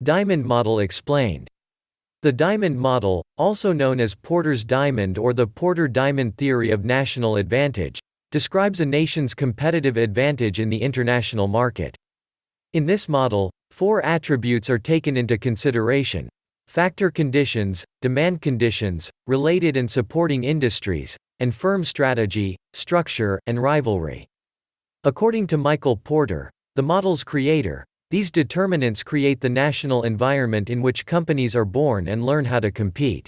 Diamond model explained. The diamond model, also known as Porter's diamond or the Porter-Diamond theory of national advantage, describes a nation's competitive advantage in the international market. In this model, four attributes are taken into consideration: factor conditions, demand conditions, related and supporting industries, and firm strategy, structure, and rivalry. According to Michael Porter, the model's creator, these determinants create the national environment in which companies are born and learn how to compete.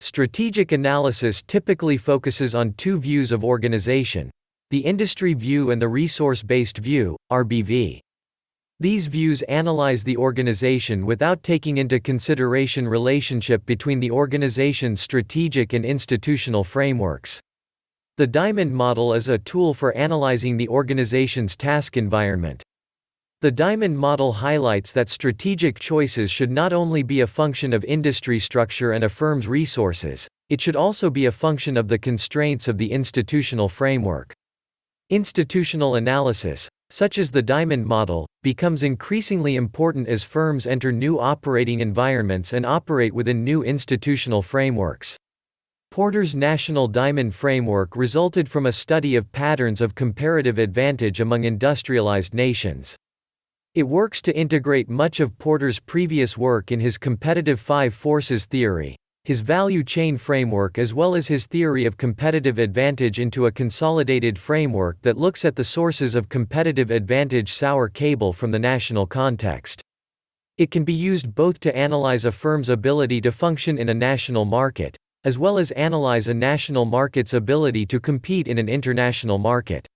Strategic analysis typically focuses on two views of organization: the industry view and the resource-based view, RBV. These views analyze the organization without taking into consideration relationship between the organization's strategic and institutional frameworks. The diamond model is a tool for analyzing the organization's task environment. The diamond model highlights that strategic choices should not only be a function of industry structure and a firm's resources, it should also be a function of the constraints of the institutional framework. Institutional analysis, such as the diamond model, becomes increasingly important as firms enter new operating environments and operate within new institutional frameworks. Porter's National Diamond Framework resulted from a study of patterns of comparative advantage among industrialized nations. It works to integrate much of Porter's previous work in his competitive five forces theory, his value chain framework, as well as his theory of competitive advantage into a consolidated framework that looks at the sources of competitive advantage sour cable from the national context. It can be used both to analyze a firm's ability to function in a national market, as well as analyze a national market's ability to compete in an international market.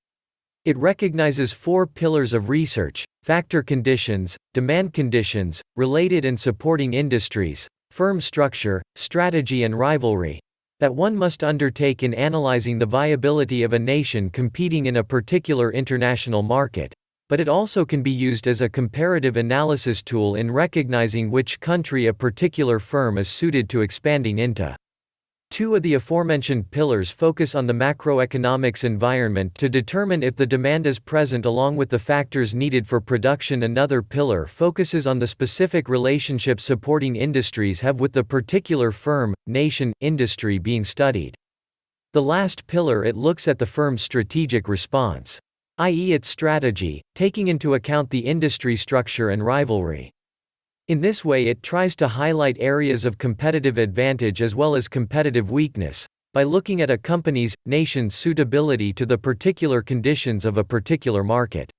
It recognizes four pillars of research: factor conditions, demand conditions, related and supporting industries, firm structure, strategy, and rivalry, that one must undertake in analyzing the viability of a nation competing in a particular international market, but it also can be used as a comparative analysis tool in recognizing which country a particular firm is suited to expanding into. Two of the aforementioned pillars focus on the macroeconomics environment to determine if the demand is present along with the factors needed for production. Another pillar focuses on the specific relationships supporting industries have with the particular firm, nation, industry being studied. The last pillar, it looks at the firm's strategic response, i.e. its strategy, taking into account the industry structure and rivalry. In this way, it tries to highlight areas of competitive advantage as well as competitive weakness, by looking at a company's, nation's suitability to the particular conditions of a particular market.